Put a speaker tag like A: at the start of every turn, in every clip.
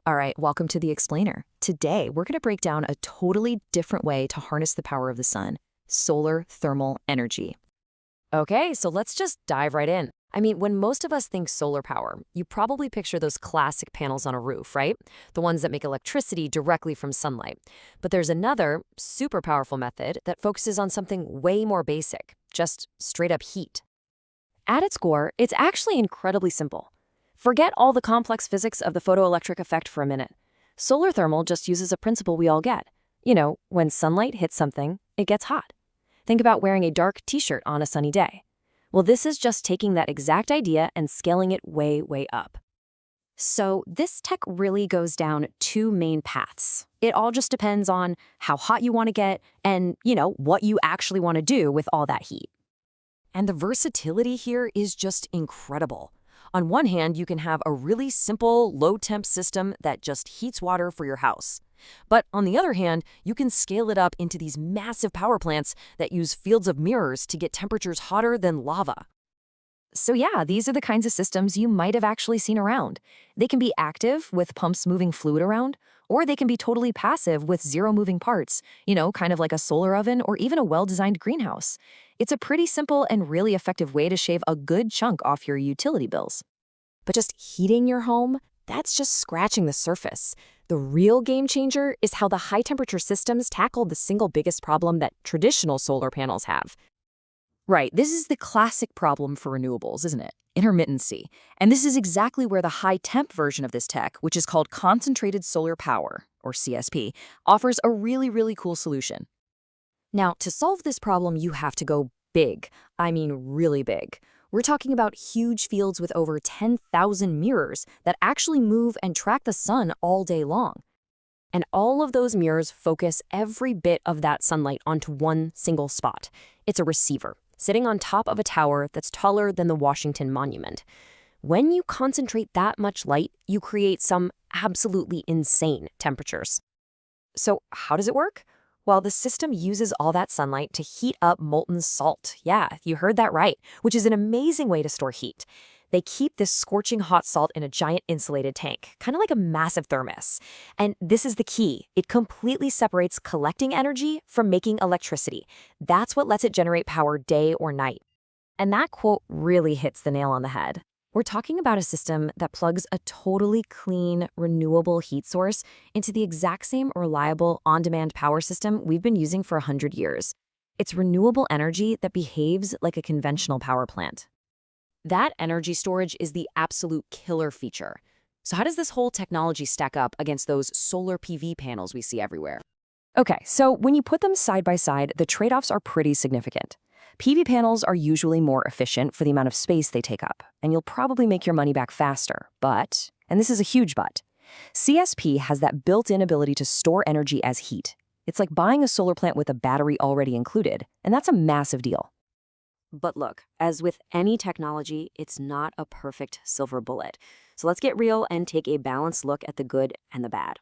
A: All right, welcome to the Explainer. Today, we're going to break down a totally different way to harness the power of the sun, solar thermal energy. Okay, so let's just dive right in. I mean, when most of us think solar power, you probably picture those classic panels on a roof, right? The ones that make electricity directly from sunlight. But there's another, super powerful method that focuses on something way more basic, just straight up heat. At its core, it's actually incredibly simple. Forget all the complex physics of the photoelectric effect for a minute. Solar thermal just uses a principle we all get. You know, when sunlight hits something, it gets hot. Think about wearing a dark t-shirt on a sunny day. Well, this is just taking that exact idea and scaling it way, way up. So this tech really goes down two main paths. It all just depends on how hot you want to get and, what you actually want to do with all that heat. And the versatility here is just incredible. On one hand, you can have a really simple, low-temp system that just heats water for your house. But on the other hand, you can scale it up into these massive power plants that use fields of mirrors to get temperatures hotter than lava. So yeah, these are the kinds of systems you might have actually seen around. They can be active with pumps moving fluid around, or they can be totally passive with zero moving parts, kind of like a solar oven or even a well-designed greenhouse. It's a pretty simple and really effective way to shave a good chunk off your utility bills. But just heating your home, that's just scratching the surface. The real game changer is how the high-temperature systems tackle the single biggest problem that traditional solar panels have. Right, this is the classic problem for renewables, isn't it? Intermittency. And this is exactly where the high-temp version of this tech, which is called concentrated solar power, or CSP, offers a really, really cool solution. Now, to solve this problem, you have to go big. I mean, really big. We're talking about huge fields with over 10,000 mirrors that actually move and track the sun all day long. And all of those mirrors focus every bit of that sunlight onto one single spot. It's a receiver, sitting on top of a tower that's taller than the Washington Monument. When you concentrate that much light, you create some absolutely insane temperatures. So how does it work? Well, the system uses all that sunlight to heat up molten salt. Yeah, you heard that right, which is an amazing way to store heat. They keep this scorching hot salt in a giant insulated tank, kind of like a massive thermos. And this is the key. It completely separates collecting energy from making electricity. That's what lets it generate power day or night. And that quote really hits the nail on the head. We're talking about a system that plugs a totally clean, renewable heat source into the exact same reliable, on-demand power system we've been using for 100 years. It's renewable energy that behaves like a conventional power plant. That energy storage is the absolute killer feature. So how does this whole technology stack up against those solar PV panels we see everywhere? Okay, so when you put them side by side, the trade-offs are pretty significant. PV panels are usually more efficient for the amount of space they take up, and you'll probably make your money back faster. But, and this is a huge but, CSP has that built-in ability to store energy as heat. It's like buying a solar plant with a battery already included, and that's a massive deal. But look, as with any technology, it's not a perfect silver bullet. So let's get real and take a balanced look at the good and the bad.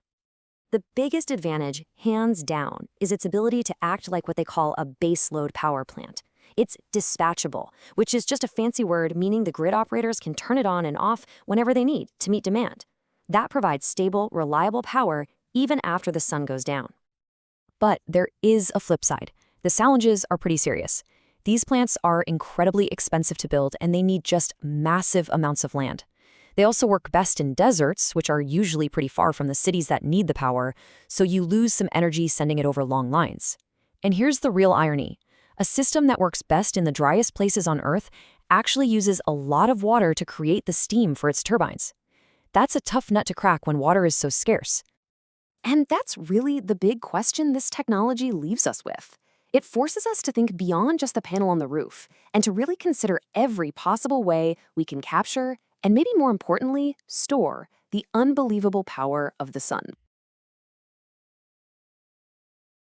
A: The biggest advantage, hands down, is its ability to act like what they call a baseload power plant. It's dispatchable, which is just a fancy word meaning the grid operators can turn it on and off whenever they need to meet demand. That provides stable, reliable power even after the sun goes down. But there is a flip side. The challenges are pretty serious. These plants are incredibly expensive to build, and they need just massive amounts of land. They also work best in deserts, which are usually pretty far from the cities that need the power, so you lose some energy sending it over long lines. And here's the real irony. A system that works best in the driest places on Earth actually uses a lot of water to create the steam for its turbines. That's a tough nut to crack when water is so scarce. And that's really the big question this technology leaves us with. It forces us to think beyond just the panel on the roof and to really consider every possible way we can capture and maybe more importantly, store the unbelievable power of the sun.